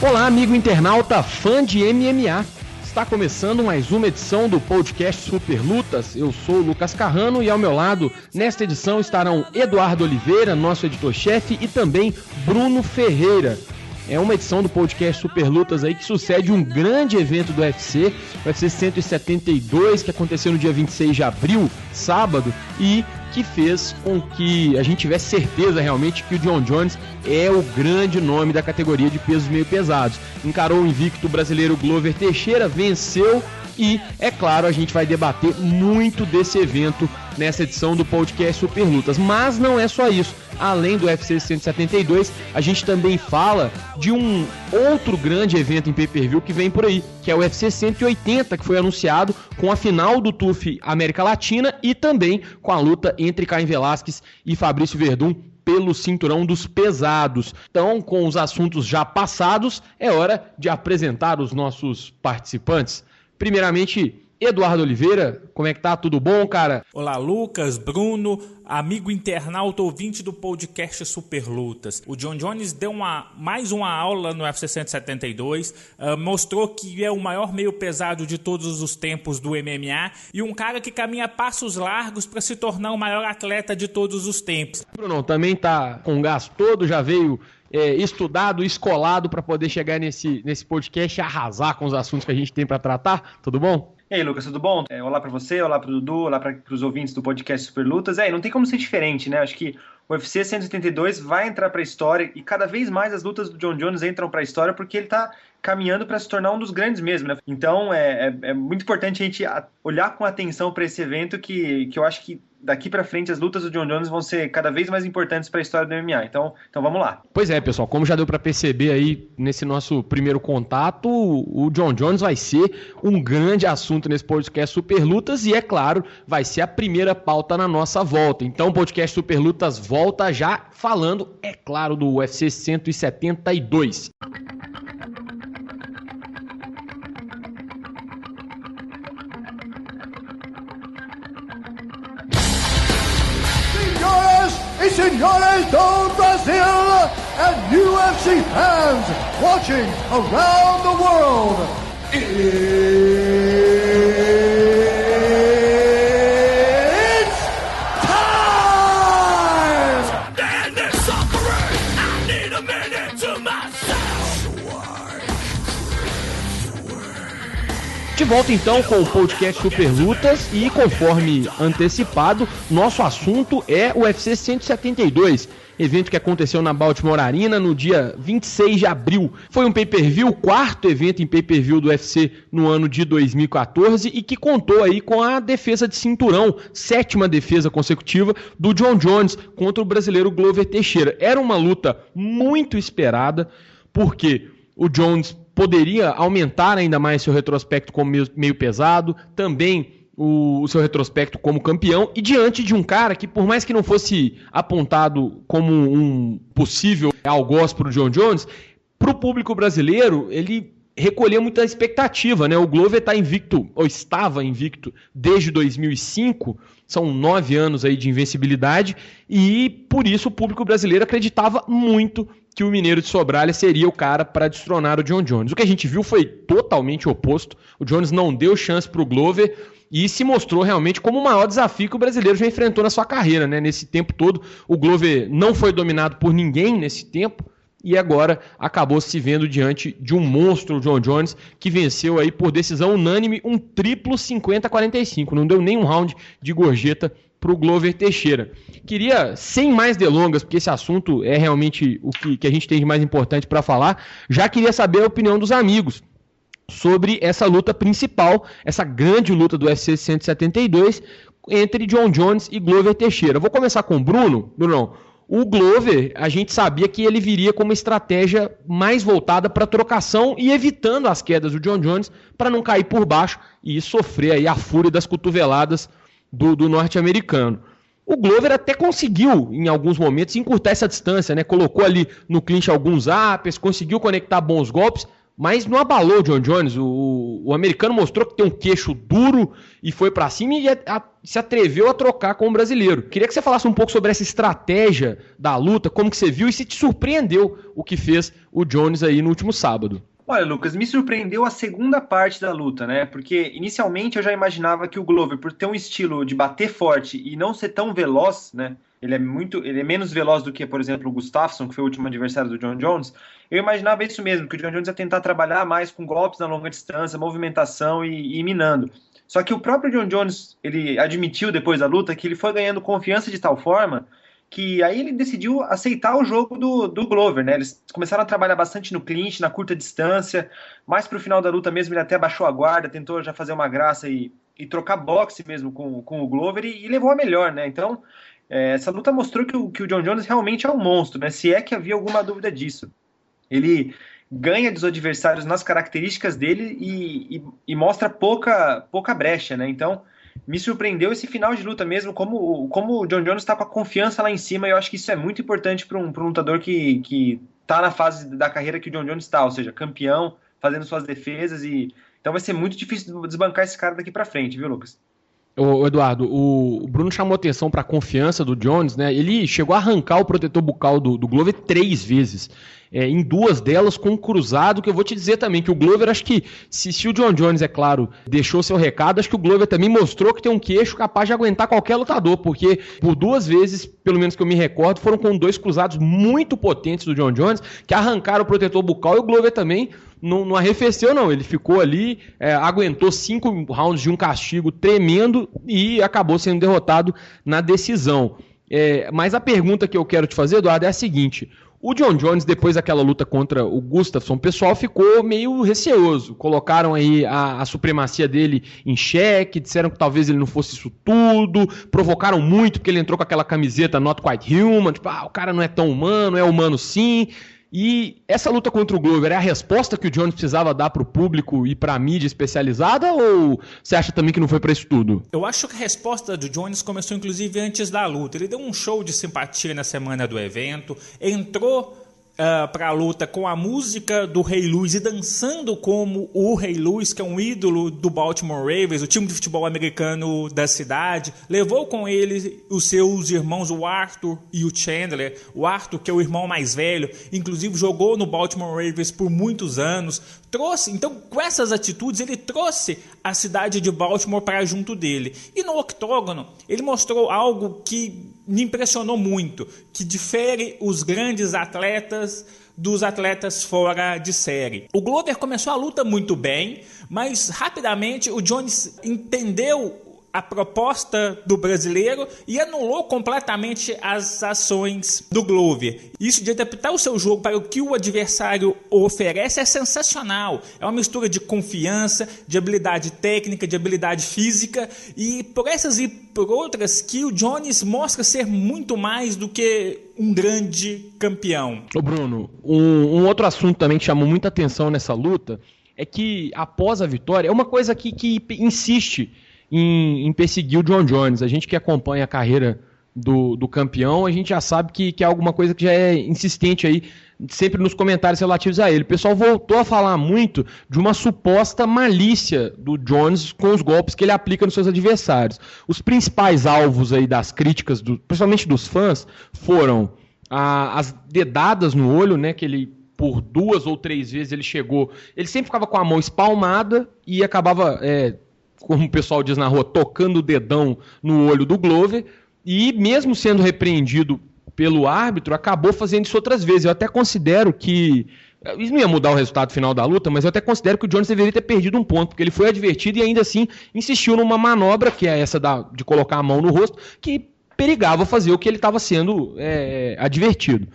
Olá, amigo internauta, fã de MMA. Está começando mais uma edição do podcast Super Lutas. Eu sou o Lucas Carrano e ao meu lado, nesta edição, estarão Eduardo Oliveira, nosso editor-chefe, e também Bruno Ferreira. É uma edição do podcast Super Lutas aí que sucede um grande evento do UFC, o UFC 172, que aconteceu no dia 26 de abril, sábado, e que fez com que a gente tivesse certeza realmente que o Jon Jones é o grande nome da categoria de pesos meio pesados. Encarou o invicto brasileiro Glover Teixeira, venceu e, é claro, a gente vai debater muito desse evento nessa edição do podcast Super Lutas. Mas não é só isso. Além do UFC 172, a gente também fala de um outro grande evento em pay-per-view que vem por aí, que é o UFC 180, que foi anunciado com a final do TUF América Latina e também com a luta entre Caim Velasquez e Fabrício Werdum pelo cinturão dos pesados. Então, com os assuntos já passados, é hora de apresentar os nossos participantes. Primeiramente, Eduardo Oliveira, como é que tá? Tudo bom, cara? Olá, Lucas, Bruno, amigo internauta ouvinte do podcast Super Lutas. O Jon Jones deu mais uma aula no UFC 172, mostrou que é o maior meio pesado de todos os tempos do MMA e um cara que caminha passos largos para se tornar o maior atleta de todos os tempos. Bruno, também tá com o gás todo, já veio estudado, escolado para poder chegar nesse podcast e arrasar com os assuntos que a gente tem para tratar. Tudo bom? E aí, Lucas, tudo bom? Olá pra você, olá pro Dudu, olá para os ouvintes do podcast Super Lutas. Não tem como ser diferente, né? Acho que o UFC 172 vai entrar pra história e cada vez mais as lutas do Jon Jones entram pra história porque ele tá caminhando para se tornar um dos grandes mesmo, né? Então é muito importante a gente olhar com atenção para esse evento que eu acho que daqui para frente as lutas do Jon Jones vão ser cada vez mais importantes para a história do MMA. Então vamos lá. Pois é, pessoal, como já deu para perceber aí nesse nosso primeiro contato, o Jon Jones vai ser um grande assunto nesse podcast Super Lutas e, é claro, vai ser a primeira pauta na nossa volta. Então o podcast Super Lutas volta já falando, é claro, do UFC 172. E senhores do Brasil and UFC fans watching around the world, it's time! Stand there, suffering, I need a minute to myself. De volta então com o podcast Super Lutas e, conforme antecipado, nosso assunto é o UFC 172, evento que aconteceu na Baltimore Arena no dia 26 de abril. Foi um pay-per-view, o quarto evento em pay-per-view do UFC no ano de 2014 e que contou aí com a defesa de cinturão, 7ª defesa consecutiva do Jon Jones contra o brasileiro Glover Teixeira. Era uma luta muito esperada, porque o Jones poderia aumentar ainda mais seu retrospecto como meio pesado, também o seu retrospecto como campeão, e diante de um cara que, por mais que não fosse apontado como um possível algoz para o Jon Jones, para o público brasileiro, ele recolheu muita expectativa, né? O Glover está invicto, ou estava invicto, desde 2005, são 9 anos aí de invencibilidade, e por isso o público brasileiro acreditava muito que o Mineiro de Sobralha seria o cara para destronar o Jon Jones. O que a gente viu foi totalmente oposto. O Jones não deu chance para o Glover e se mostrou realmente como o maior desafio que o brasileiro já enfrentou na sua carreira, né? Nesse tempo todo, o Glover não foi dominado por ninguém nesse tempo e agora acabou se vendo diante de um monstro, o Jon Jones, que venceu aí por decisão unânime um triplo 50-45. Não deu nem um round de gorjeta para o Glover Teixeira. Queria, sem mais delongas, porque esse assunto é realmente o que a gente tem de mais importante para falar, já queria saber a opinião dos amigos sobre essa luta principal, essa grande luta do UFC 172 entre Jon Jones e Glover Teixeira. Vou começar com o Bruno. Brunão, o Glover, a gente sabia que ele viria com uma estratégia mais voltada para trocação e evitando as quedas do Jon Jones para não cair por baixo e sofrer aí a fúria das cotoveladas do norte-americano. O Glover até conseguiu, em alguns momentos, encurtar essa distância, né? Colocou ali no clinch alguns uppers, conseguiu conectar bons golpes, mas não abalou o John Jones. O americano mostrou que tem um queixo duro e foi pra cima e se atreveu a trocar com o brasileiro. Queria que você falasse um pouco sobre essa estratégia da luta, como que você viu e se te surpreendeu o que fez o Jones aí no último sábado. Olha, Lucas, me surpreendeu a segunda parte da luta, né? Porque inicialmente eu já imaginava que o Glover, por ter um estilo de bater forte e não ser tão veloz, né? Ele é menos veloz do que, por exemplo, o Gustafsson, que foi o último adversário do John Jones. Eu imaginava isso mesmo, que o John Jones ia tentar trabalhar mais com golpes na longa distância, movimentação e minando. Só que o próprio John Jones, ele admitiu depois da luta que ele foi ganhando confiança de tal forma que aí ele decidiu aceitar o jogo do Glover, né? Eles começaram a trabalhar bastante no clinch, na curta distância, mais pro final da luta mesmo ele até baixou a guarda, tentou já fazer uma graça e trocar boxe mesmo com o Glover e levou a melhor, né? Então, essa luta mostrou que o John Jones realmente é um monstro, né? Se é que havia alguma dúvida disso. Ele ganha dos adversários nas características dele e mostra pouca brecha, né? Então, me surpreendeu esse final de luta mesmo, como o John Jones está com a confiança lá em cima, e eu acho que isso é muito importante para um lutador que está na fase da carreira que o John Jones está, ou seja, campeão, fazendo suas defesas, então vai ser muito difícil desbancar esse cara daqui para frente, viu, Lucas? Ô, Eduardo, o Bruno chamou atenção para a confiança do Jones, né? Ele chegou a arrancar o protetor bucal do Glover 3 vezes. Em 2 delas com um cruzado, que eu vou te dizer também que o Glover, acho que, se o John Jones, é claro, deixou seu recado, acho que o Glover também mostrou que tem um queixo capaz de aguentar qualquer lutador, porque por 2 vezes, pelo menos que eu me recordo, foram com 2 cruzados muito potentes do John Jones, que arrancaram o protetor bucal, e o Glover também não arrefeceu, não. Ele ficou ali, aguentou 5 rounds de um castigo tremendo e acabou sendo derrotado na decisão. Mas a pergunta que eu quero te fazer, Eduardo, é a seguinte: o John Jones, depois daquela luta contra o Gustafsson, o pessoal ficou meio receoso. Colocaram aí a supremacia dele em xeque, disseram que talvez ele não fosse isso tudo, provocaram muito porque ele entrou com aquela camiseta Not Quite Human, tipo, o cara não é tão humano, é humano sim. E essa luta contra o Glover é a resposta que o Jones precisava dar para o público e para a mídia especializada, ou você acha também que não foi para isso tudo? Eu acho que a resposta do Jones começou inclusive antes da luta. Ele deu um show de simpatia na semana do evento, entrou para a luta com a música do Ray Lewis e dançando como o Ray Lewis, que é um ídolo do Baltimore Ravens, o time de futebol americano da cidade. Levou com ele os seus irmãos, o Arthur e o Chandler. O Arthur, que é o irmão mais velho, inclusive jogou no Baltimore Ravens por muitos anos. Então, com essas atitudes, ele trouxe a cidade de Baltimore para junto dele. E no octógono, ele mostrou algo que me impressionou muito, que difere os grandes atletas dos atletas fora de série. O Glover começou a luta muito bem, mas rapidamente o Jones entendeu a proposta do brasileiro e anulou completamente as ações do Glover. Isso de adaptar o seu jogo para o que o adversário oferece é sensacional. É uma mistura de confiança, de habilidade técnica, de habilidade física, e por essas e por outras que o Jones mostra ser muito mais do que um grande campeão. Ô Bruno, um outro assunto também que chamou muita atenção nessa luta é que após a vitória, é uma coisa que insiste em perseguir o John Jones. A gente que acompanha a carreira do campeão, a gente já sabe que é alguma coisa que já é insistente aí, sempre nos comentários relativos a ele. O pessoal voltou a falar muito de uma suposta malícia do Jones com os golpes que ele aplica nos seus adversários. Os principais alvos aí das críticas, principalmente dos fãs, foram as dedadas no olho, né, que ele, por 2 ou 3 vezes ele sempre ficava com a mão espalmada e acabava, como o pessoal diz na rua, tocando o dedão no olho do Glover, e mesmo sendo repreendido pelo árbitro, acabou fazendo isso outras vezes. Eu até considero que, isso não ia mudar o resultado final da luta, mas eu até considero que o Jones deveria ter perdido um ponto, porque ele foi advertido e ainda assim insistiu numa manobra, que é essa de colocar a mão no rosto, que perigava fazer o que ele estava sendo advertido.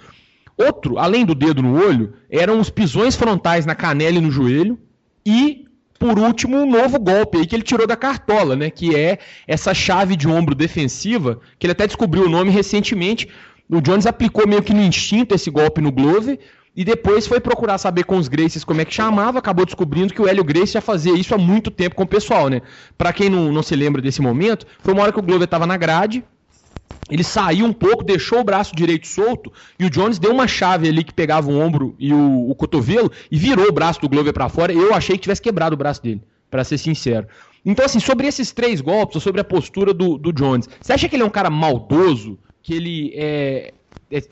Outro, além do dedo no olho, eram os pisões frontais na canela e no joelho, e por último, um novo golpe aí que ele tirou da cartola, né? Que é essa chave de ombro defensiva, que ele até descobriu o nome recentemente. O Jones aplicou meio que no instinto esse golpe no Glover e depois foi procurar saber com os Gracies como é que chamava, acabou descobrindo que o Hélio Gracie já fazia isso há muito tempo com o pessoal, né? Pra quem não se lembra desse momento, foi uma hora que o Glover estava na grade ele saiu um pouco, deixou o braço direito solto, e o Jones deu uma chave ali que pegava o ombro e o cotovelo, e virou o braço do Glover pra fora. Eu achei que tivesse quebrado o braço dele, pra ser sincero. Então, assim, sobre esses 3 golpes, ou sobre a postura do Jones, você acha que ele é um cara maldoso, que ele é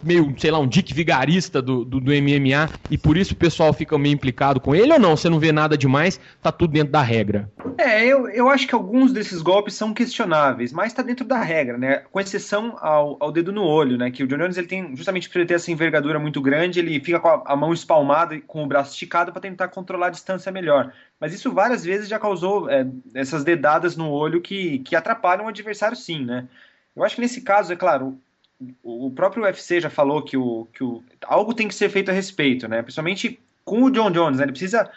meio, sei lá, um Dick Vigarista do MMA, e por isso o pessoal fica meio implicado com ele, ou não? Você não vê nada demais, tá tudo dentro da regra? Eu acho que alguns desses golpes são questionáveis, mas tá dentro da regra, né? Com exceção ao dedo no olho, né? Que o John Jones, ele tem, justamente por ele ter essa envergadura muito grande, ele fica com a mão espalmada e com o braço esticado para tentar controlar a distância melhor. Mas isso várias vezes já causou essas dedadas no olho que atrapalham o adversário, sim, né? Eu acho que nesse caso, é claro, o próprio UFC já falou que algo tem que ser feito a respeito, né? Principalmente com o John Jones, né? Ele precisa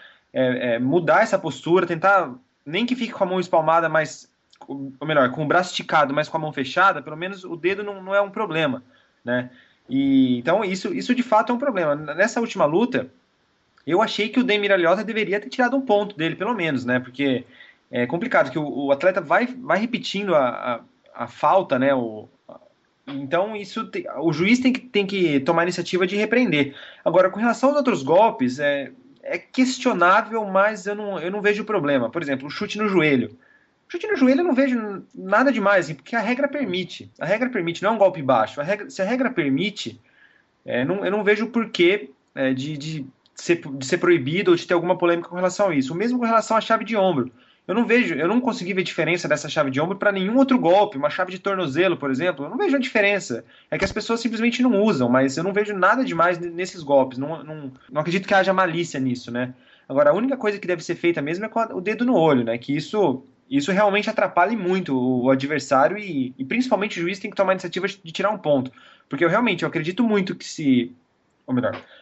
mudar essa postura, tentar, nem que fique com a mão espalmada, mas, ou melhor, com o braço esticado, mas com a mão fechada, pelo menos o dedo não é um problema, né? Então isso de fato é um problema. Nessa última luta, eu achei que o Damir Liotta deveria ter tirado um ponto dele, pelo menos, né? Porque é complicado, que o atleta vai repetindo a falta, né? Então o juiz tem que tomar a iniciativa de repreender. Agora, com relação aos outros golpes, é questionável, mas eu não vejo problema. Por exemplo, o chute no joelho. O chute no joelho eu não vejo nada demais, assim, porque a regra permite. A regra permite, não é um golpe baixo. Se a regra permite, eu não vejo o porquê de ser proibido ou de ter alguma polêmica com relação a isso. O mesmo com relação à chave de ombro. Eu não consegui ver diferença dessa chave de ombro para nenhum outro golpe. Uma chave de tornozelo, por exemplo, eu não vejo a diferença. É que as pessoas simplesmente não usam, mas eu não vejo nada demais nesses golpes. Não acredito que haja malícia nisso, né? Agora, a única coisa que deve ser feita mesmo é com o dedo no olho, né? Que isso realmente atrapalha muito o adversário e principalmente o juiz tem que tomar a iniciativa de tirar um ponto. Porque eu acredito muito que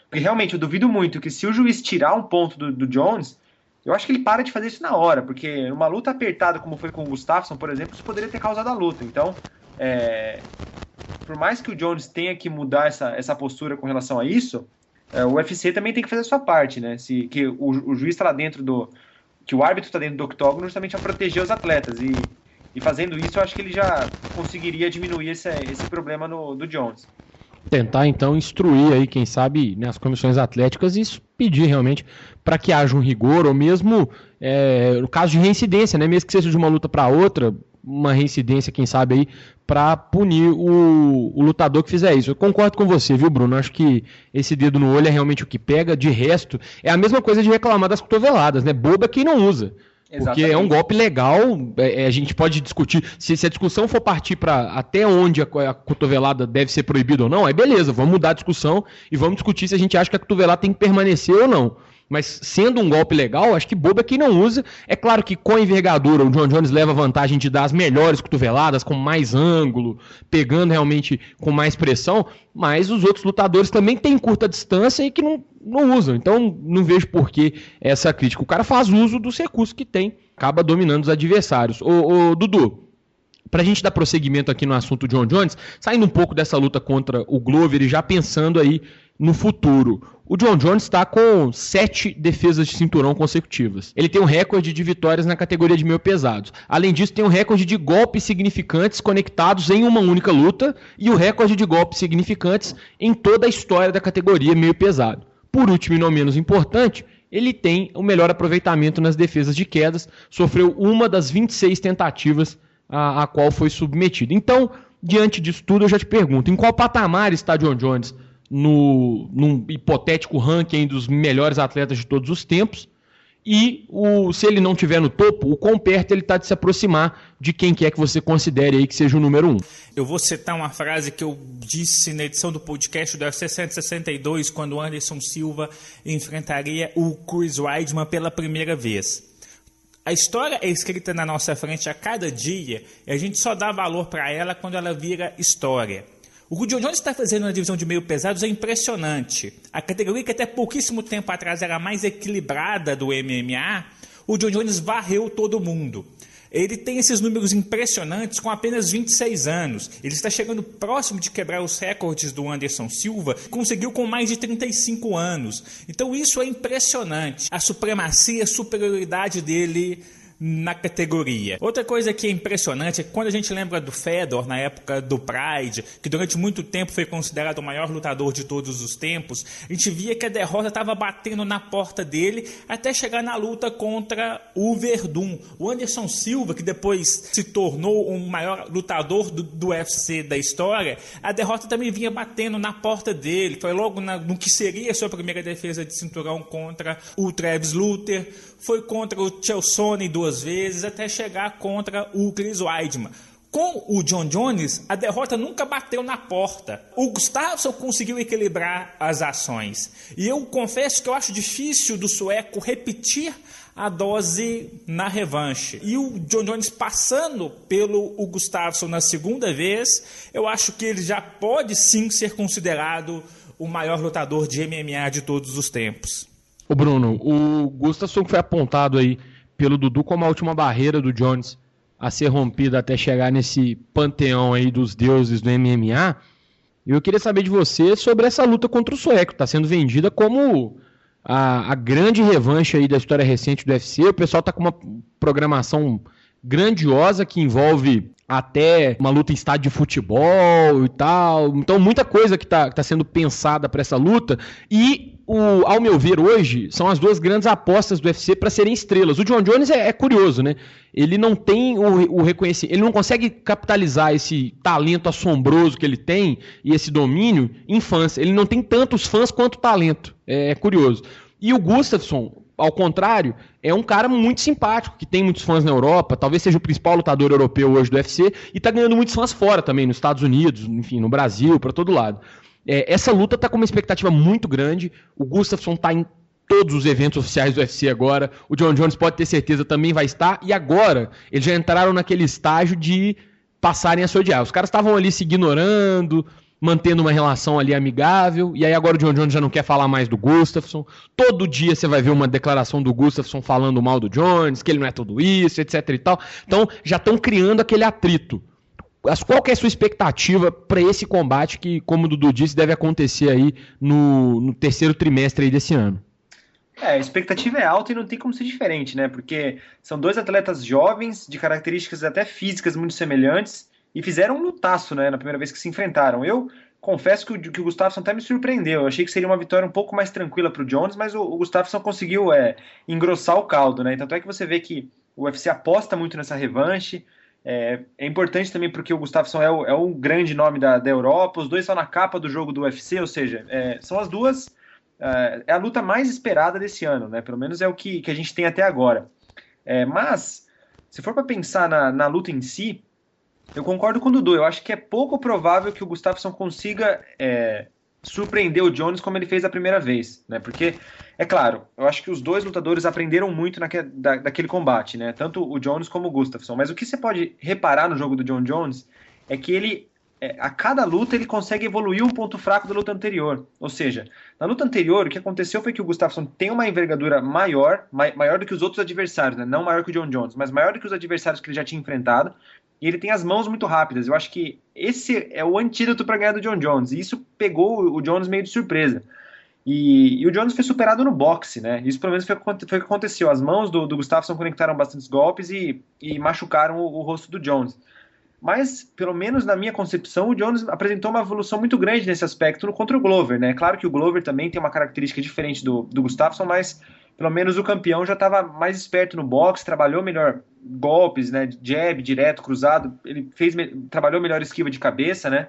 porque realmente eu duvido muito que se o juiz tirar um ponto do Jones, eu acho que ele para de fazer isso na hora, porque numa luta apertada como foi com o Gustafsson, por exemplo, isso poderia ter causado a luta. Então, por mais que o Jones tenha que mudar essa postura com relação a isso, o UFC também tem que fazer a sua parte, né? Que o juiz está lá dentro que o árbitro está dentro do octógono justamente a proteger os atletas. E fazendo isso, eu acho que ele já conseguiria diminuir esse problema do Jones. Tentar, então, instruir aí, quem sabe, né, as comissões atléticas e pedir realmente para que haja um rigor, ou mesmo no caso de reincidência, né, mesmo que seja de uma luta para outra, uma reincidência, quem sabe, aí, para punir o lutador que fizer isso. Eu concordo com você, viu, Bruno? Acho que esse dedo no olho é realmente o que pega. De resto, é a mesma coisa de reclamar das cotoveladas, né? Boba quem não usa. Porque Exatamente. é um golpe legal, a gente pode discutir, se a discussão for partir para até onde a cotovelada deve ser proibida ou não, aí beleza, vamos mudar a discussão e vamos discutir se a gente acha que a cotovelada tem que permanecer ou não. Mas sendo um golpe legal, acho que bobo é quem não usa. É claro que com a envergadura o John Jones leva vantagem de dar as melhores cotoveladas, com mais ângulo, pegando realmente com mais pressão, mas os outros lutadores também têm curta distância e que não usam. Então não vejo por que essa crítica. O cara faz uso dos recursos que tem, acaba dominando os adversários. Ô Dudu, pra gente dar prosseguimento aqui no assunto John Jones, saindo um pouco dessa luta contra o Glover e já pensando aí no futuro. O John Jones está com 7 defesas de cinturão consecutivas. Ele tem um recorde de vitórias na categoria de meio pesados. Além disso, tem um recorde de golpes significantes conectados em uma única luta e o recorde de golpes significantes em toda a história da categoria meio pesado. Por último e não menos importante, ele tem o melhor aproveitamento nas defesas de quedas, sofreu uma das 26 tentativas a qual foi submetido. Então, diante disso tudo, eu já te pergunto, em qual patamar está John Jones num hipotético ranking dos melhores atletas de todos os tempos, e se ele não estiver no topo, o quão perto ele está de se aproximar de quem quer que você considere aí que seja o número 1. Eu vou citar uma frase que eu disse na edição do podcast do UFC 162, quando o Anderson Silva enfrentaria o Chris Weidman pela primeira vez. A história é escrita na nossa frente a cada dia e a gente só dá valor para ela quando ela vira história. O que o John Jones está fazendo na divisão de meio pesados é impressionante. A categoria que até pouquíssimo tempo atrás era a mais equilibrada do MMA, o John Jones varreu todo mundo. Ele tem esses números impressionantes com apenas 26 anos. Ele está chegando próximo de quebrar os recordes do Anderson Silva, que conseguiu com mais de 35 anos. Então isso é impressionante. A supremacia, a superioridade dele na categoria. Outra coisa que é impressionante é que quando a gente lembra do Fedor na época do Pride, que durante muito tempo foi considerado o maior lutador de todos os tempos, a gente via que a derrota estava batendo na porta dele até chegar na luta contra o Werdum. O Anderson Silva, que depois se tornou o maior lutador do UFC da história, a derrota também vinha batendo na porta dele. Foi logo no que seria a sua primeira defesa de cinturão contra o Travis Luther, foi contra o Chael Sonnen 2 vezes, até chegar contra o Chris Weidman. Com o John Jones, a derrota nunca bateu na porta. O Gustafsson conseguiu equilibrar as ações. E eu confesso que eu acho difícil do sueco repetir a dose na revanche. E o John Jones passando pelo Gustafsson na segunda vez, eu acho que ele já pode sim ser considerado o maior lutador de MMA de todos os tempos. Ô Bruno, o Gustafsson foi apontado aí pelo Dudu como a última barreira do Jones a ser rompida até chegar nesse panteão aí dos deuses do MMA. E eu queria saber de você sobre essa luta contra o sueco. Está sendo vendida como a grande revanche aí da história recente do UFC. O pessoal está com uma programação grandiosa que envolve até uma luta em estádio de futebol e tal. Então, muita coisa que tá sendo pensada para essa luta. E, ao meu ver, hoje, são as duas grandes apostas do UFC para serem estrelas. O John Jones é curioso, né? Ele não tem o reconhecimento, ele não consegue capitalizar esse talento assombroso que ele tem e esse domínio em fãs. Ele não tem tantos fãs quanto talento. É curioso. E o Gustafsson, ao contrário, é um cara muito simpático, que tem muitos fãs na Europa, talvez seja o principal lutador europeu hoje do UFC, e tá ganhando muitos fãs fora também, nos Estados Unidos, enfim, no Brasil, para todo lado. Essa luta tá com uma expectativa muito grande, o Gustafsson tá em todos os eventos oficiais do UFC agora, o John Jones pode ter certeza também vai estar, e agora eles já entraram naquele estágio de passarem a se odiar. Os caras estavam ali se ignorando, mantendo uma relação ali amigável, e aí agora o John Jones já não quer falar mais do Gustafsson. Todo dia você vai ver uma declaração do Gustafsson falando mal do Jones, que ele não é tudo isso, etc e tal. Então já estão criando aquele atrito. Qual que é a sua expectativa para esse combate que, como o Dudu disse, deve acontecer aí no terceiro trimestre aí desse ano? A expectativa é alta e não tem como ser diferente, né? Porque são dois atletas jovens, de características até físicas muito semelhantes, e fizeram um lutaço, né, na primeira vez que se enfrentaram. Eu confesso que o Gustafsson até me surpreendeu. Eu achei que seria uma vitória um pouco mais tranquila para o Jones, mas o Gustafsson conseguiu engrossar o caldo, né? Tanto é que você vê que o UFC aposta muito nessa revanche. É importante também porque o Gustafsson é o grande nome da Europa. Os dois estão na capa do jogo do UFC, ou seja, são as duas... É a luta mais esperada desse ano, né? Pelo menos é o que a gente tem até agora. Mas, se for para pensar na luta em si, eu concordo com o Dudu. Eu acho que é pouco provável que o Gustafsson consiga surpreender o Jones como ele fez a primeira vez, né? Porque, é claro, eu acho que os dois lutadores aprenderam muito daquele combate, né? Tanto o Jones como o Gustafsson. Mas o que você pode reparar no jogo do John Jones é que ele, a cada luta, ele consegue evoluir um ponto fraco da luta anterior. Ou seja, na luta anterior, o que aconteceu foi que o Gustafsson tem uma envergadura maior do que os outros adversários, né? Não maior que o John Jones, mas maior do que os adversários que ele já tinha enfrentado. E ele tem as mãos muito rápidas. Eu acho que esse é o antídoto para ganhar do John Jones. E isso pegou o Jones meio de surpresa. E o Jones foi superado no boxe, né? Isso pelo menos foi o que aconteceu. As mãos do Gustafsson conectaram bastantes golpes e machucaram o rosto do Jones. Mas, pelo menos na minha concepção, o Jones apresentou uma evolução muito grande nesse aspecto contra o Glover, né? Claro que o Glover também tem uma característica diferente do Gustafsson, mas pelo menos o campeão já estava mais esperto no boxe, trabalhou melhor golpes, né? Jab, direto, cruzado, ele trabalhou melhor esquiva de cabeça, né?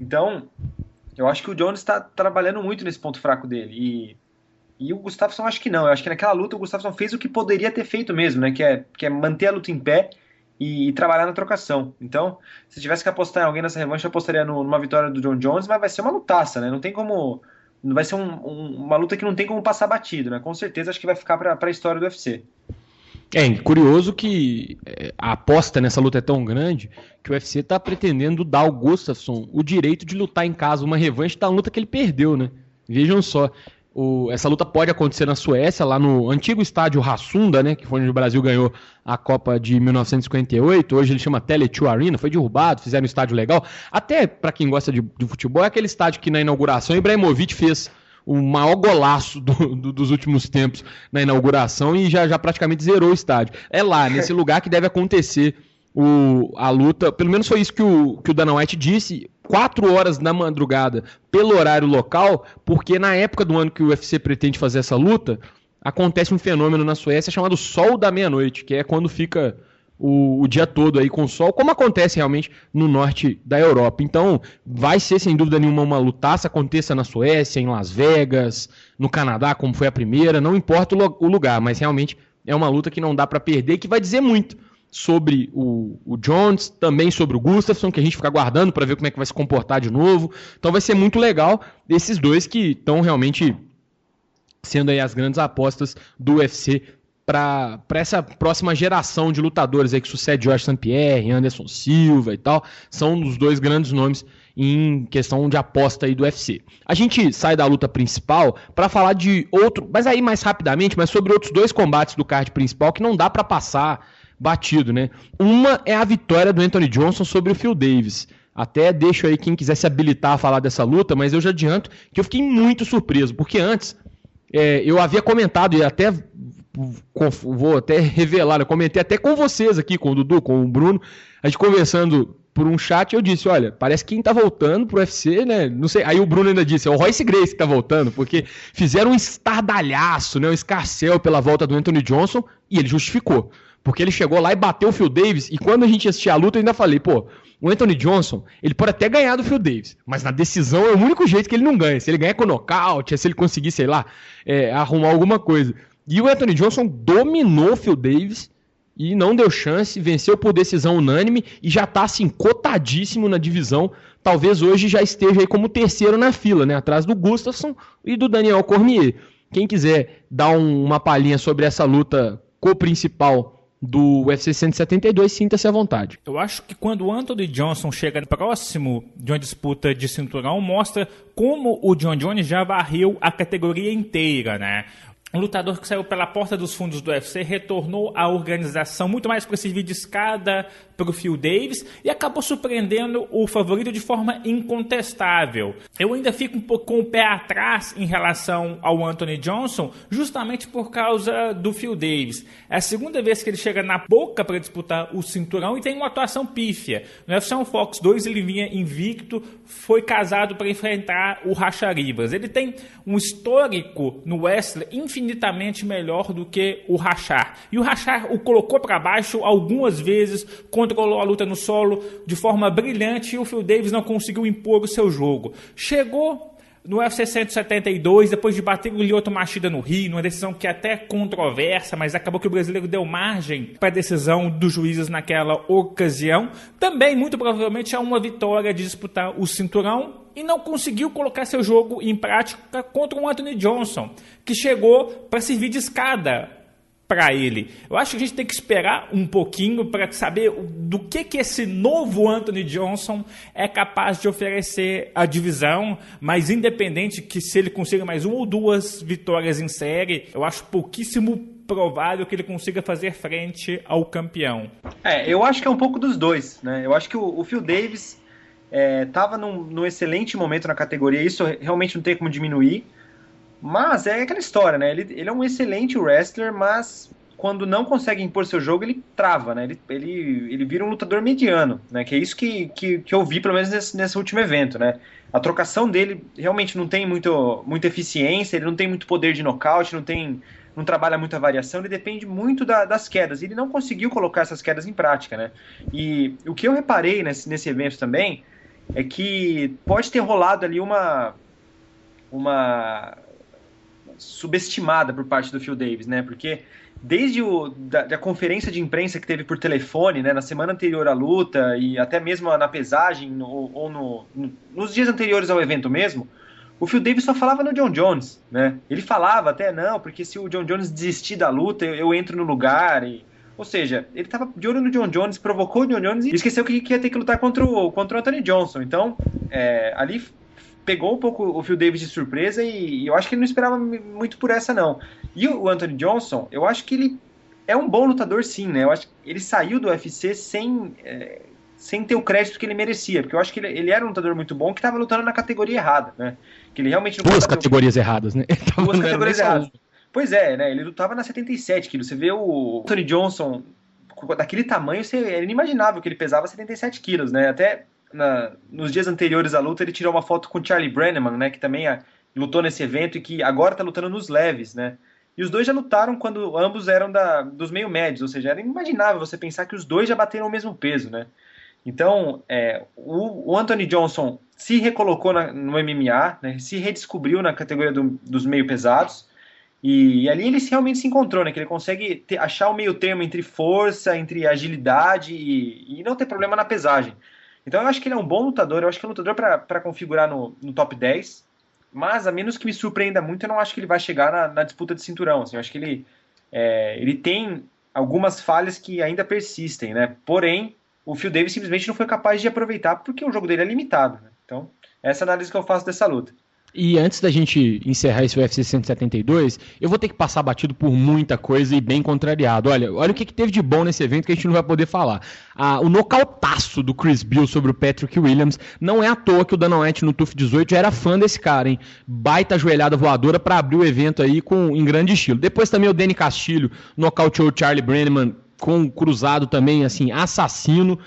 Então, eu acho que o Jones está trabalhando muito nesse ponto fraco dele. E o Gustafsson acho que não. Eu acho que naquela luta o Gustafsson fez o que poderia ter feito mesmo, né? Que é manter a luta em pé e trabalhar na trocação. Então, se tivesse que apostar em alguém nessa revanche, eu apostaria numa vitória do John Jones, mas vai ser uma lutaça, né? Não tem como... Vai ser uma luta que não tem como passar batido, né? Com certeza acho que vai ficar para a história do UFC. Curioso que a aposta nessa luta é tão grande que o UFC está pretendendo dar ao Gustafsson o direito de lutar em casa uma revanche da luta que ele perdeu, né? Vejam só. Essa luta pode acontecer na Suécia, lá no antigo estádio Rassunda, né, que foi onde o Brasil ganhou a Copa de 1958. Hoje ele chama Tele2 Arena, foi derrubado, fizeram um estádio legal. Até para quem gosta de futebol, é aquele estádio que na inauguração Ibrahimovic fez o maior golaço dos últimos tempos na inauguração e já praticamente zerou o estádio. É lá, nesse lugar que deve acontecer a luta, pelo menos foi isso que o Dana White disse, 4 horas da madrugada, pelo horário local, porque na época do ano que o UFC pretende fazer essa luta, acontece um fenômeno na Suécia chamado Sol da Meia-Noite, que é quando fica o dia todo aí com sol, como acontece realmente no norte da Europa. Então, vai ser sem dúvida nenhuma uma lutaça, aconteça na Suécia, em Las Vegas, no Canadá, como foi a primeira, não importa o lugar, mas realmente é uma luta que não dá para perder, que vai dizer muito sobre o Jones, também sobre o Gustafsson, que a gente fica aguardando para ver como é que vai se comportar de novo. Então vai ser muito legal esses dois que estão realmente sendo aí as grandes apostas do UFC para essa próxima geração de lutadores aí que sucede Georges St-Pierre, Anderson Silva e tal, são os dois grandes nomes em questão de aposta aí do UFC. A gente sai da luta principal para falar de outro, mas aí mais rapidamente, mas sobre outros 2 combates do card principal que não dá para passar batido, né? Uma é a vitória do Anthony Johnson sobre o Phil Davis. Até deixo aí quem quiser se habilitar a falar dessa luta, mas eu já adianto que eu fiquei muito surpreso, porque antes eu havia comentado e até vou até revelar, eu comentei até com vocês aqui, com o Dudu, com o Bruno, a gente conversando por um chat, eu disse, olha, parece que quem tá voltando pro UFC, né, não sei, aí o Bruno ainda disse, é o Royce Gracie que tá voltando, porque fizeram um estardalhaço, né, um escarcéu pela volta do Anthony Johnson, e ele justificou, porque ele chegou lá e bateu o Phil Davis, e quando a gente assistia a luta, eu ainda falei, pô, o Anthony Johnson, ele pode até ganhar do Phil Davis, mas na decisão é o único jeito que ele não ganha, se ele ganhar com nocaute, é se ele conseguir, sei lá, arrumar alguma coisa. E o Anthony Johnson dominou o Phil Davis e não deu chance, venceu por decisão unânime e já está assim, cotadíssimo na divisão. Talvez hoje já esteja aí como terceiro na fila, né? Atrás do Gustafsson e do Daniel Cormier. Quem quiser dar uma palhinha sobre essa luta co-principal do UFC 172, sinta-se à vontade. Eu acho que quando o Anthony Johnson chega próximo de uma disputa de cinturão, mostra como o John Jones já varreu a categoria inteira, né? Um lutador que saiu pela porta dos fundos do UFC retornou à organização muito mais para servir de escada para o Phil Davis e acabou surpreendendo o favorito de forma incontestável. Eu ainda fico um pouco com o pé atrás em relação ao Anthony Johnson, justamente por causa do Phil Davis. É a segunda vez que ele chega na boca para disputar o cinturão e tem uma atuação pífia. No UFC Fox 2 ele vinha invicto, foi casado para enfrentar o Racharibas. Ele tem um histórico no wrestling infinitamente melhor do que o Rachar. E o Rachar o colocou para baixo algumas vezes, controlou a luta no solo de forma brilhante e o Phil Davis não conseguiu impor o seu jogo. Chegou no UFC 172, depois de bater o Lyoto Machida no Rio, numa decisão que é até controversa, mas acabou que o brasileiro deu margem para a decisão dos juízes naquela ocasião. Também, muito provavelmente, é uma vitória de disputar o cinturão e não conseguiu colocar seu jogo em prática contra o Anthony Johnson, que chegou para servir de escada para ele. Eu acho que a gente tem que esperar um pouquinho para saber do que esse novo Anthony Johnson é capaz de oferecer à divisão, mas independente que se ele consiga mais 1 ou 2 vitórias em série, eu acho pouquíssimo provável que ele consiga fazer frente ao campeão. Eu acho que é um pouco dos dois, né? Eu acho que o Phil Davis estava num excelente momento na categoria, isso realmente não tem como diminuir. Mas é aquela história, né? Ele é um excelente wrestler, mas quando não consegue impor seu jogo, ele trava, né? Ele vira um lutador mediano, né? Que é isso que eu vi, pelo menos nesse último evento, né? A trocação dele realmente não tem muita eficiência, ele não tem muito poder de nocaute, não trabalha muita variação, ele depende muito das quedas. E ele não conseguiu colocar essas quedas em prática, né? E o que eu reparei nesse evento também é que pode ter rolado ali uma subestimada por parte do Phil Davis, né? Porque desde da conferência de imprensa que teve por telefone, né, na semana anterior à luta e até mesmo na pesagem nos dias anteriores ao evento mesmo, o Phil Davis só falava no John Jones, né? Ele falava até, não, porque se o John Jones desistir da luta, eu entro no lugar. Ou seja, ele estava de olho no John Jones, provocou o John Jones e esqueceu que ia ter que lutar contra o Anthony Johnson. Então, ali pegou um pouco o Phil Davis de surpresa e eu acho que ele não esperava muito por essa, não. E o Anthony Johnson, eu acho que ele é um bom lutador, sim, né? Eu acho que ele saiu do UFC sem sem ter o crédito que ele merecia, porque eu acho que ele era um lutador muito bom que estava lutando na categoria errada, né? Que ele realmente não Duas categorias erradas, né? Duas categorias erradas. Pois é, né? Ele lutava na 77 quilos. Você vê o Anthony Johnson daquele tamanho, era inimaginável que ele pesava 77 quilos, né? Até nos dias anteriores à luta ele tirou uma foto com o Charlie Brenneman, né? Que também lutou nesse evento e que agora está lutando nos leves, né? E os dois já lutaram quando ambos eram dos meio médios, ou seja, era inimaginável você pensar que os dois já bateram o mesmo peso, né? Então, o Anthony Johnson se recolocou no MMA, né? Se redescobriu na categoria dos meio pesados, e ali ele realmente se encontrou, né? Que ele consegue achar o meio termo entre força, entre agilidade e não ter problema na pesagem. Então eu acho que ele é um bom lutador, eu acho que é um lutador para configurar no top 10, mas a menos que me surpreenda muito, eu não acho que ele vai chegar na disputa de cinturão. Assim, eu acho que ele tem algumas falhas que ainda persistem, né? Porém, o Phil Davis simplesmente não foi capaz de aproveitar porque o jogo dele é limitado, né? Então, essa é a análise que eu faço dessa luta. E antes da gente encerrar esse UFC 172, eu vou ter que passar batido por muita coisa e bem contrariado. Olha o que teve de bom nesse evento que a gente não vai poder falar. O nocautaço do Chris Bill sobre o Patrick Williams, não é à toa que o Dana White no TUF 18 já era fã desse cara, hein? Baita joelhada voadora para abrir o evento aí em grande estilo. Depois também o Danny Castilho nocauteou o Charlie Brenneman com um cruzado também, assim, assassino.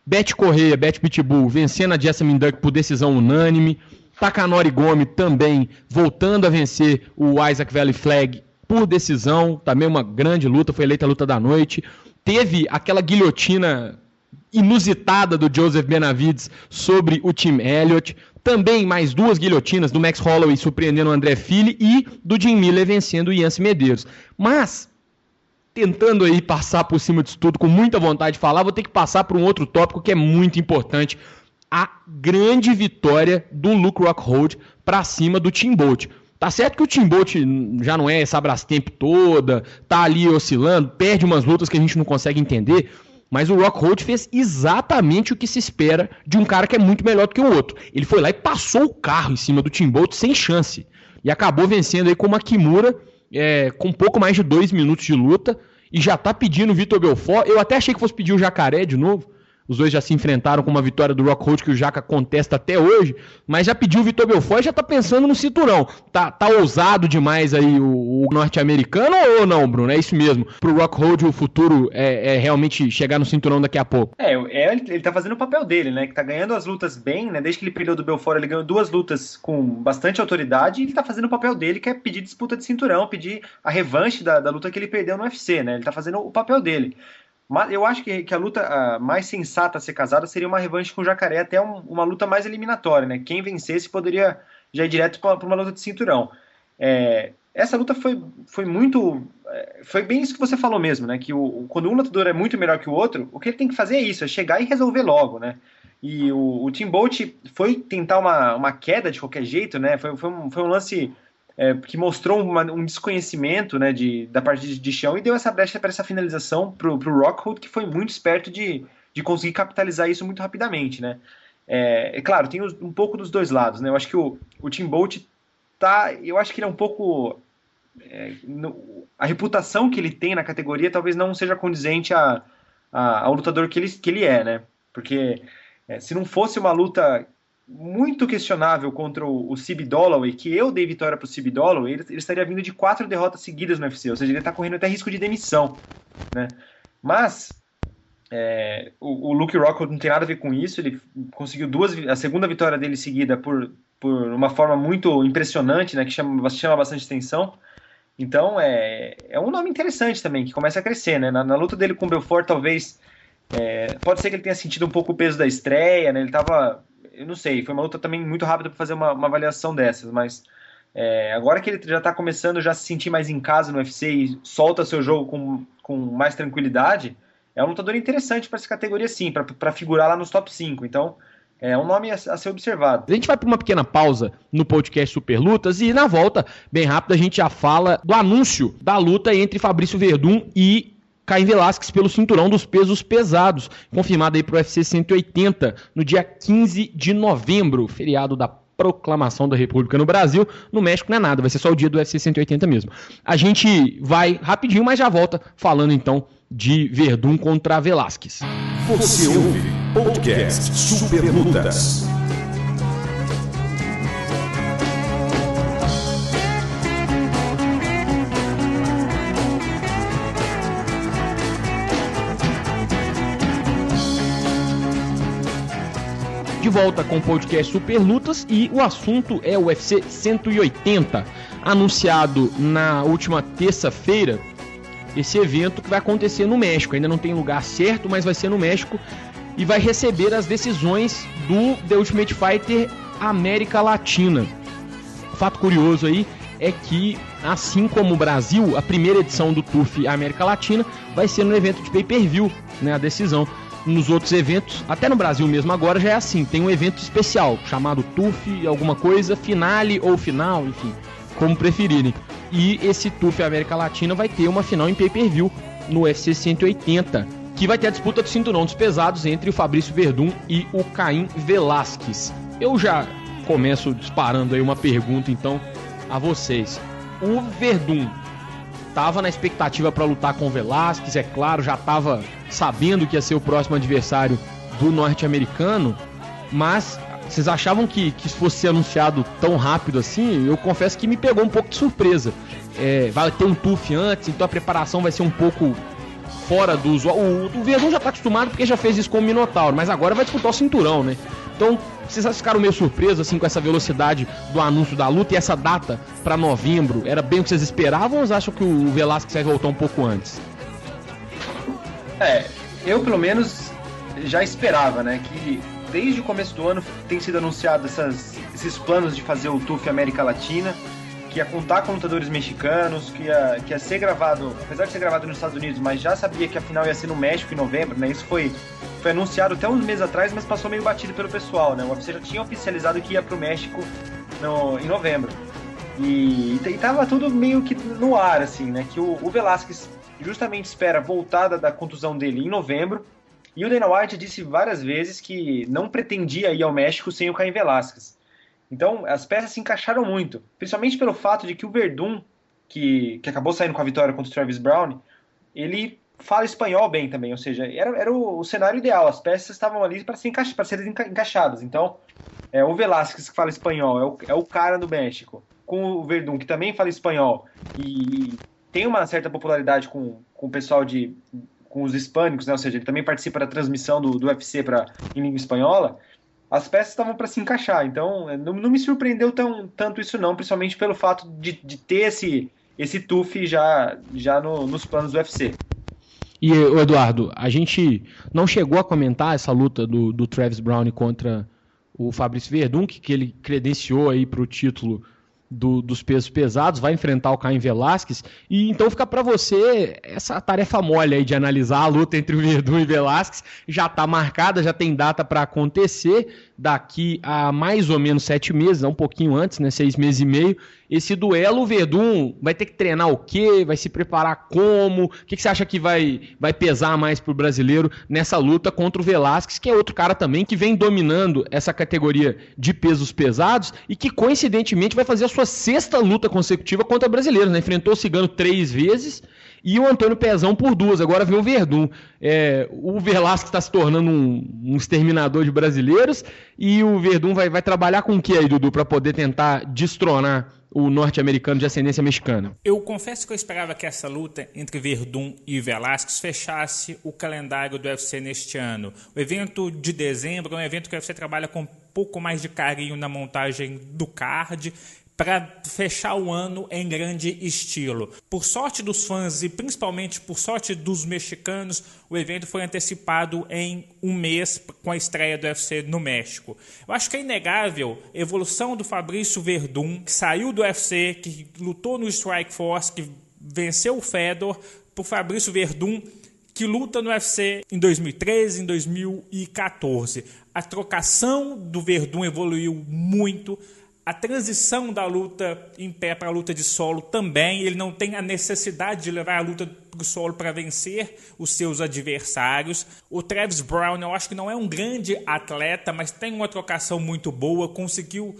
Beth Correia, Beth Pitbull vencendo a Jessamine Duck por decisão unânime. Takanori Gomi também voltando a vencer o Isaac Valley Flag por decisão, também uma grande luta, foi eleita a luta da noite. Teve aquela guilhotina inusitada do Joseph Benavidez sobre o Tim Elliott. Também mais duas guilhotinas do Max Holloway surpreendendo o André Fili e do Jim Miller vencendo o Yancy Medeiros. Mas, tentando aí passar por cima disso tudo com muita vontade de falar, vou ter que passar por um outro tópico que é muito importante. A grande vitória do Luke Rockhold para cima do Tim Bolt. Tá certo que o Tim Bolt já não é essa Brastemp toda, tá ali oscilando, perde umas lutas que a gente não consegue entender, mas o Rockhold fez exatamente o que se espera de um cara que é muito melhor do que o outro. Ele foi lá e passou o carro em cima do Tim Bolt sem chance. E acabou vencendo aí com uma Kimura, com pouco mais de 2 minutos de luta, e já tá pedindo o Vitor Belfort. Eu até achei que fosse pedir o Jacaré de novo. Os dois já se enfrentaram com uma vitória do Rockhold que o Jaca contesta até hoje, mas já pediu o Vitor Belfort e já tá pensando no cinturão. Tá ousado demais aí o norte-americano ou não, Bruno? É isso mesmo. Pro Rockhold o futuro é realmente chegar no cinturão daqui a pouco. Ele tá fazendo o papel dele, né? Que tá ganhando as lutas bem, né? Desde que ele perdeu do Belfort, ele ganhou 2 lutas com bastante autoridade e ele tá fazendo o papel dele, que é pedir disputa de cinturão, pedir a revanche da luta que ele perdeu no UFC, né? Ele tá fazendo o papel dele. Mas eu acho que a luta mais sensata a ser casada seria uma revanche com o Jacaré, até uma luta mais eliminatória, né? Quem vencesse poderia já ir direto para uma luta de cinturão. Essa luta foi muito... Foi bem isso que você falou mesmo, né? Que quando um lutador é muito melhor que o outro, o que ele tem que fazer é isso, é chegar e resolver logo, né? E o Tim Bolt foi tentar uma queda de qualquer jeito, né? Foi um lance... que mostrou um desconhecimento, né, da parte de chão e deu essa brecha para essa finalização pro Rockhold, que foi muito esperto de conseguir capitalizar isso muito rapidamente, né. Claro, tem um pouco dos dois lados, né. Eu acho que o Tim Bolt eu acho que ele é um pouco... a reputação que ele tem na categoria talvez não seja condizente ao lutador que ele é, né. Porque se não fosse uma luta muito questionável contra o Cib Dollaway, que eu dei vitória pro Cib Dollaway, ele estaria vindo de 4 derrotas seguidas no UFC, ou seja, ele está correndo até risco de demissão, né? Mas o Luke Rockhold não tem nada a ver com isso, ele conseguiu a segunda vitória dele seguida por uma forma muito impressionante, né, que chama bastante atenção. Então é um nome interessante também, que começa a crescer, né? Na luta dele com o Belfort, talvez pode ser que ele tenha sentido um pouco o peso da estreia, né? Ele tava... Eu não sei, foi uma luta também muito rápida para fazer uma avaliação dessas, mas agora que ele já está começando já a se sentir mais em casa no UFC e solta seu jogo com mais tranquilidade, é um lutador interessante para essa categoria sim, para figurar lá nos top 5, então é um nome a ser observado. A gente vai para uma pequena pausa no podcast Super Lutas e na volta, bem rápido, a gente já fala do anúncio da luta entre Fabrício Werdum e Caim Velasquez pelo cinturão dos pesos pesados, confirmado aí para o UFC 180 no dia 15 de novembro, feriado da proclamação da República no Brasil. No México não é nada, vai ser só o dia do UFC 180 mesmo. A gente vai rapidinho, mas já volta falando então de Werdum contra Velasquez. Você ouve Podcast Super Lutas. De volta com o podcast Super Lutas e o assunto é o UFC 180, anunciado na última terça-feira, esse evento que vai acontecer no México. Ainda não tem lugar certo, mas vai ser no México e vai receber as decisões do The Ultimate Fighter América Latina. Fato curioso aí é que, assim como o Brasil, a primeira edição do TUF América Latina vai ser no evento de pay-per-view, né, a decisão. Nos outros eventos, até no Brasil mesmo agora já é assim, tem um evento especial chamado TUF, alguma coisa, finale ou final, enfim, como preferirem. E esse TUF América Latina vai ter uma final em pay-per-view no UFC 180, que vai ter a disputa do cinturão dos pesados entre o Fabrício Werdum e o Caim Velasquez. Eu já começo disparando aí uma pergunta então a vocês. O Werdum estava na expectativa para lutar com o Velasquez, é claro, já estava sabendo que ia ser o próximo adversário do norte-americano, mas vocês achavam que fosse ser anunciado tão rápido assim? Eu confesso que me pegou um pouco de surpresa. Vai ter um TUF antes, então a preparação vai ser um pouco fora do usual. O Werdum já está acostumado porque já fez isso com o Minotauro, mas agora vai disputar o cinturão, né? Então, vocês ficaram meio surpresos assim, com essa velocidade do anúncio da luta e essa data para novembro? Era bem o que vocês esperavam ou vocês acham que o Velasquez vai voltar um pouco antes? Eu pelo menos já esperava, né, que desde o começo do ano tem sido anunciado esses planos de fazer o TUF América Latina, que ia contar com lutadores mexicanos, que ia ser gravado, apesar de ser gravado nos Estados Unidos, mas já sabia que a final ia ser no México em novembro, né? Isso foi anunciado até uns meses atrás, mas passou meio batido pelo pessoal, né? O UFC já tinha oficializado que ia pro México em novembro. E tava tudo meio que no ar, assim, né? Que o Velasquez justamente espera voltar da contusão dele em novembro, e o Dana White disse várias vezes que não pretendia ir ao México sem o Caim Velasquez. Então, as peças se encaixaram muito, principalmente pelo fato de que o Werdum, que acabou saindo com a vitória contra o Travis Browne, ele fala espanhol bem também, ou seja, era o cenário ideal, as peças estavam ali para serem encaixadas. Então, o Velasquez, que fala espanhol, é o cara do México, com o Werdum, que também fala espanhol, e tem uma certa popularidade com o pessoal com os hispânicos, né? Ou seja, ele também participa da transmissão do UFC em língua espanhola. As peças estavam para se encaixar, então não me surpreendeu tanto isso não, principalmente pelo fato de ter esse TUF já nos planos do UFC. E, Eduardo, a gente não chegou a comentar essa luta do Travis Browne contra o Fabrício Werdum, que ele credenciou aí para o título dos pesos pesados, vai enfrentar o Caim Velasquez, e então fica para você essa tarefa mole aí de analisar a luta entre o Werdum e Velasquez. Já está marcada, já tem data para acontecer daqui a mais ou menos 7 meses, um pouquinho antes, né, 6 meses e meio, esse duelo. O Werdum vai ter que treinar o quê? Vai se preparar como? O que você acha que vai pesar mais pro brasileiro nessa luta contra o Velasquez, que é outro cara também que vem dominando essa categoria de pesos pesados e que coincidentemente vai fazer a sua 6ª luta consecutiva contra brasileiros, né? Enfrentou o Cigano 3 vezes e o Antônio Pezão por 2, agora vem o Werdum. O Velasquez está se tornando um exterminador de brasileiros, e o Werdum vai trabalhar com o que aí, Dudu, para poder tentar destronar o norte-americano de ascendência mexicana? Eu confesso que eu esperava que essa luta entre Werdum e Velasquez fechasse o calendário do UFC neste ano. O evento de dezembro é um evento que o UFC trabalha com um pouco mais de carinho na montagem do card, para fechar o ano em grande estilo. Por sorte dos fãs e principalmente por sorte dos mexicanos, o evento foi antecipado em um mês com a estreia do UFC no México. Eu acho que é inegável a evolução do Fabrício Werdum, que saiu do UFC, que lutou no Strikeforce, que venceu o Fedor, por Fabrício Werdum, que luta no UFC em 2013, em 2014. A trocação do Werdum evoluiu muito. A transição da luta em pé para a luta de solo também. Ele não tem a necessidade de levar a luta para o solo para vencer os seus adversários. O Travis Browne, eu acho que não é um grande atleta, mas tem uma trocação muito boa. Conseguiu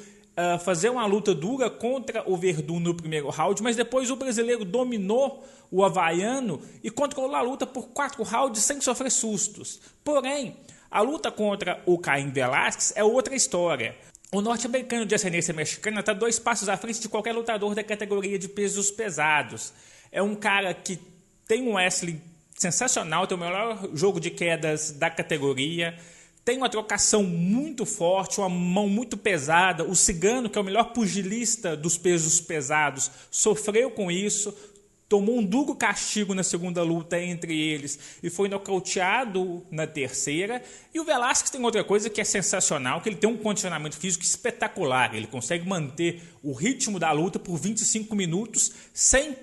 fazer uma luta dura contra o Werdum no primeiro round, mas depois o brasileiro dominou o havaiano e controlou a luta por 4 rounds sem sofrer sustos. Porém, A luta contra o Caim Velasquez é outra história. O norte-americano de ascendência mexicana está 2 passos à frente de qualquer lutador da categoria de pesos pesados. É um cara que tem um wrestling sensacional, tem o melhor jogo de quedas da categoria, tem uma trocação muito forte, uma mão muito pesada. O Cigano, que é o melhor pugilista dos pesos pesados, sofreu com isso, tomou um duro castigo na segunda luta entre eles e foi nocauteado na terceira. E o Velasquez tem outra coisa que é sensacional, que ele tem um condicionamento físico espetacular. Ele consegue manter o ritmo da luta por 25 minutos sem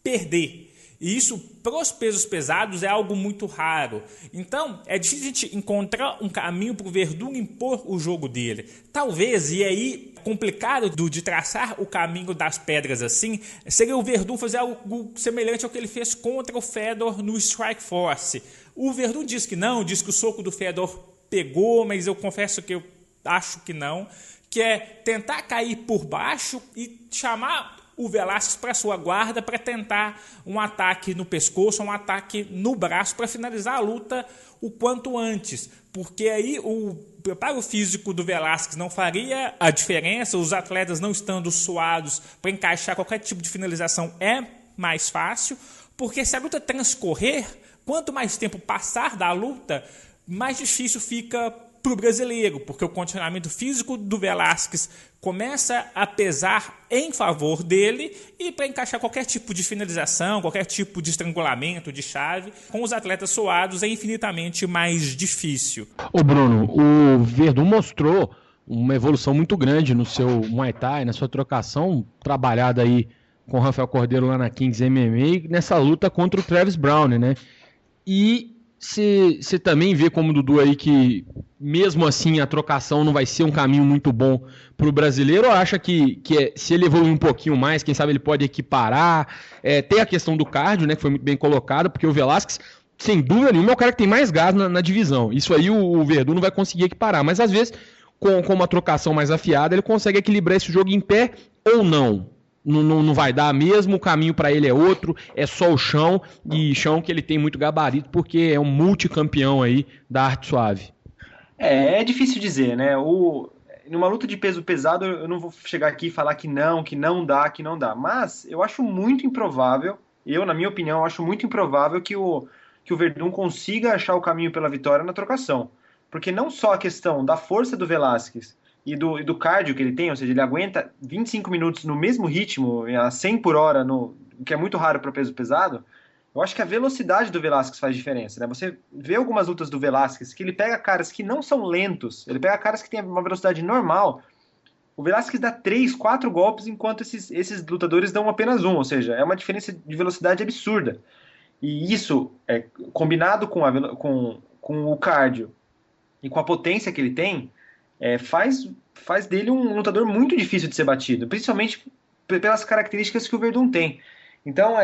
perder. E isso, para os pesos pesados, é algo muito raro. Então, é difícil a gente encontrar um caminho para o Werdum impor o jogo dele. Talvez, e aí, complicado de traçar o caminho das pedras assim, seria o Werdum fazer algo semelhante ao que ele fez contra o Fedor no Strikeforce. O Werdum diz que não, diz que o soco do Fedor pegou, mas eu confesso que eu acho que não, que é tentar cair por baixo e chamar o Velasquez para sua guarda para tentar um ataque no pescoço, um ataque no braço para finalizar a luta o quanto antes, porque aí o preparo físico do Velasquez não faria a diferença, os atletas não estando suados para encaixar qualquer tipo de finalização é mais fácil, porque se a luta transcorrer, quanto mais tempo passar da luta, mais difícil fica para o brasileiro, porque o condicionamento físico do Velasquez começa a pesar em favor dele e para encaixar qualquer tipo de finalização, qualquer tipo de estrangulamento, de chave, com os atletas suados é infinitamente mais difícil. Ô Bruno, o Werdum mostrou uma evolução muito grande no seu Muay Thai, na sua trocação trabalhada aí com o Rafael Cordeiro lá na Kings MMA, nessa luta contra o Travis Browne, né? E você também vê como o Dudu aí que mesmo assim a trocação não vai ser um caminho muito bom para o brasileiro, ou acha que se ele evoluir um pouquinho mais, quem sabe ele pode equiparar? Tem a questão do cardio, né, que foi muito bem colocado, porque o Velasquez, sem dúvida nenhuma, é o cara que tem mais gás na divisão. Isso aí o Werdum não vai conseguir equiparar, mas às vezes com uma trocação mais afiada ele consegue equilibrar esse jogo em pé ou não. Não vai dar mesmo, o caminho para ele é outro, é só o chão, e chão que ele tem muito gabarito, porque é um multicampeão aí da arte suave. É difícil dizer, né? Numa luta de peso pesado, eu não vou chegar aqui e falar que não dá, mas eu acho muito improvável, na minha opinião, acho muito improvável que o Werdum consiga achar o caminho pela vitória na trocação, porque não só a questão da força do Velasquez e do cardio que ele tem, ou seja, ele aguenta 25 minutos no mesmo ritmo, a 100 por hora, o que é muito raro para peso pesado. Eu acho que a velocidade do Velasquez faz diferença, né? Você vê algumas lutas do Velasquez que ele pega caras que não são lentos, ele pega caras que têm uma velocidade normal. O Velasquez dá 3, 4 golpes, enquanto esses lutadores dão apenas um, ou seja, é uma diferença de velocidade absurda. E isso, combinado com o cardio e com a potência que ele tem, faz dele um lutador muito difícil de ser batido, principalmente pelas características que o Werdum tem. Então,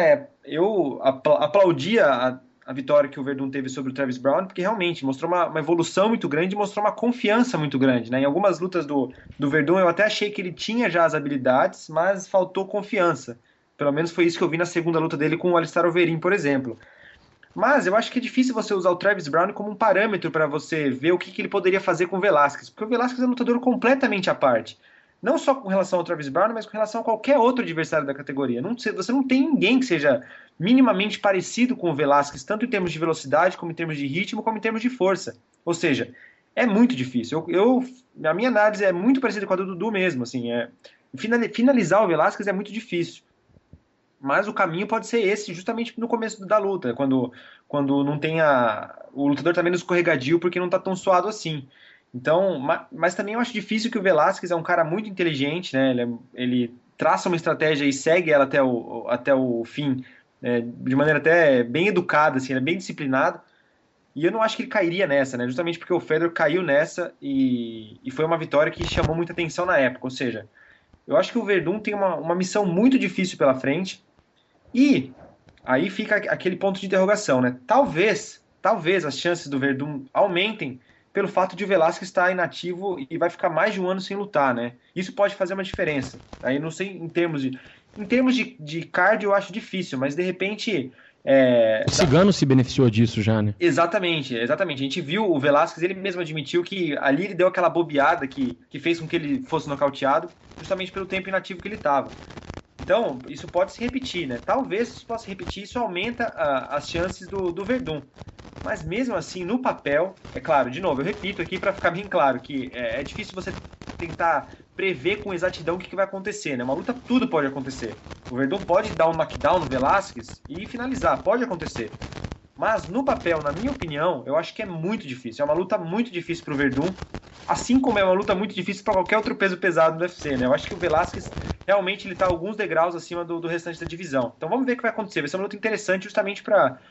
eu aplaudia a vitória que o Werdum teve sobre o Travis Browne, porque realmente mostrou uma evolução muito grande e mostrou uma confiança muito grande, né? Em algumas lutas do Werdum eu até achei que ele tinha já as habilidades, mas faltou confiança. Pelo menos foi isso que eu vi na segunda luta dele com o Alistair Overeem, por exemplo. Mas eu acho que é difícil você usar o Travis Browne como um parâmetro para você ver o que ele poderia fazer com o Velasquez, porque o Velasquez é um lutador completamente à parte. Não só com relação ao Travis Browne, mas com relação a qualquer outro adversário da categoria. Você não tem ninguém que seja minimamente parecido com o Velasquez, tanto em termos de velocidade, como em termos de ritmo, como em termos de força. Ou seja, é muito difícil. A minha análise é muito parecida com a do Dudu mesmo. Assim, finalizar o Velasquez é muito difícil. Mas o caminho pode ser esse, justamente no começo da luta, quando não tem o lutador está menos escorregadio porque não está tão suado assim. Então, mas também eu acho difícil que o Velasquez é um cara muito inteligente, né? Ele traça uma estratégia e segue ela até o fim, de maneira até bem educada, assim, ele é bem disciplinado. E eu não acho que ele cairia nessa, né? Justamente porque o Fedor caiu nessa e foi uma vitória que chamou muita atenção na época. Ou seja, eu acho que o Werdum tem uma missão muito difícil pela frente. E aí fica aquele ponto de interrogação, né? Talvez as chances do Werdum aumentem pelo fato de o Velasquez estar inativo e vai ficar mais de um ano sem lutar, né? Isso pode fazer uma diferença. Aí não sei em termos de cardio eu acho difícil, mas de repente O Cigano se beneficiou disso já, né? Exatamente. A gente viu o Velasquez, ele mesmo admitiu que ali ele deu aquela bobeada que fez com que ele fosse nocauteado, justamente pelo tempo inativo que ele estava. Então, isso pode se repetir, né? Talvez isso possa se repetir, isso aumenta as chances do Verdun. Mas mesmo assim, no papel, é claro, de novo, eu repito aqui para ficar bem claro que é difícil você tentar prever com exatidão o que vai acontecer, né? Uma luta, tudo pode acontecer. O Verdun pode dar um knockdown no Velasquez e finalizar, pode acontecer. Mas no papel, na minha opinião, eu acho que é muito difícil. É uma luta muito difícil pro Verdun, assim como é uma luta muito difícil para qualquer outro peso pesado do UFC, né? Eu acho que o Velasquez realmente ele tá alguns degraus acima do restante da divisão. Então vamos ver o que vai acontecer. Vai ser uma luta interessante justamente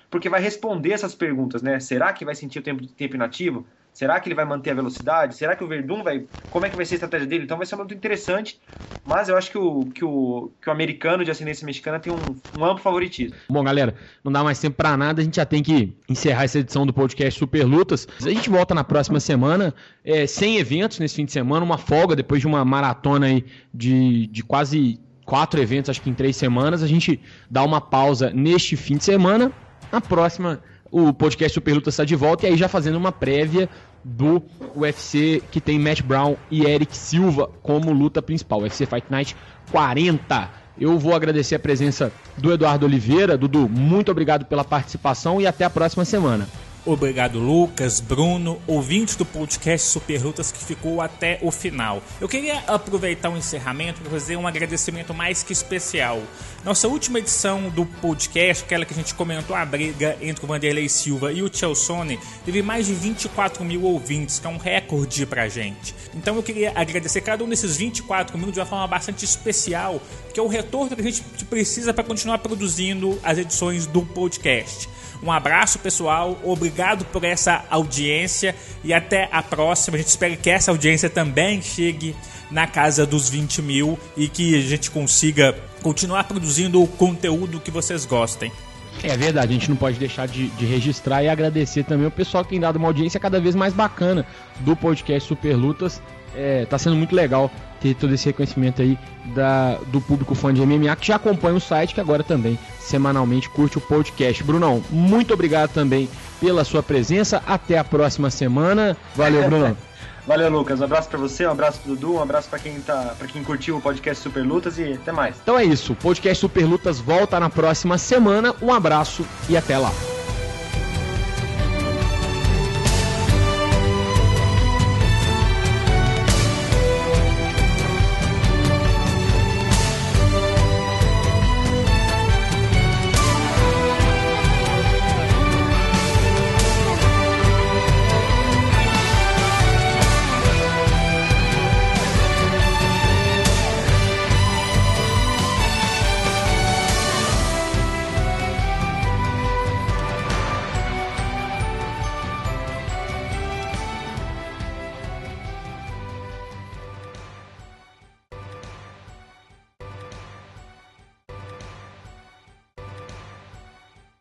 porque vai responder essas perguntas, né? Será que vai sentir o tempo inativo? Será que ele vai manter a velocidade? Será que o Verdun vai... Como é que vai ser a estratégia dele? Então vai ser uma luta interessante, mas eu acho que o americano de ascendência mexicana tem um amplo favoritismo. Bom, galera, não dá mais tempo pra nada, a gente já tem que encerrar essa edição do podcast Super Lutas. A gente volta na próxima semana, sem eventos nesse fim de semana, uma folga depois de uma maratona aí de quase 4 eventos, acho que em 3 semanas. A gente dá uma pausa neste fim de semana. Na próxima, o podcast Super Lutas está de volta, e aí já fazendo uma prévia do UFC que tem Matt Brown e Erick Silva como luta principal, UFC Fight Night 40. Eu vou agradecer a presença do Eduardo Oliveira. Dudu, muito obrigado pela participação e até a próxima semana. Obrigado, Lucas, Bruno, ouvintes do podcast Super Lutas que ficou até o final. Eu queria aproveitar o encerramento para fazer um agradecimento mais que especial. Nossa última edição do podcast, aquela que a gente comentou a briga entre o Vanderlei Silva e o Chael teve mais de 24 mil ouvintes, que é um recorde pra gente. Então eu queria agradecer cada um desses 24 mil de uma forma bastante especial, que é o retorno que a gente precisa para continuar produzindo as edições do podcast. Um abraço, pessoal, obrigado por essa audiência e até a próxima. A gente espera que essa audiência também chegue na casa dos 20 mil e que a gente consiga continuar produzindo o conteúdo que vocês gostem. É verdade, a gente não pode deixar de registrar e agradecer também o pessoal que tem dado uma audiência cada vez mais bacana do podcast Super Lutas. Tá sendo muito legal ter todo esse reconhecimento aí do público fã de MMA que já acompanha o site, que agora também semanalmente curte o podcast. Brunão, muito obrigado também pela sua presença. Até a próxima semana. Valeu, Brunão. Valeu, Lucas. Um abraço pra você, um abraço pro Dudu, um abraço pra quem curtiu o podcast Super Lutas e até mais. Então é isso. O podcast Super Lutas volta na próxima semana. Um abraço e até lá.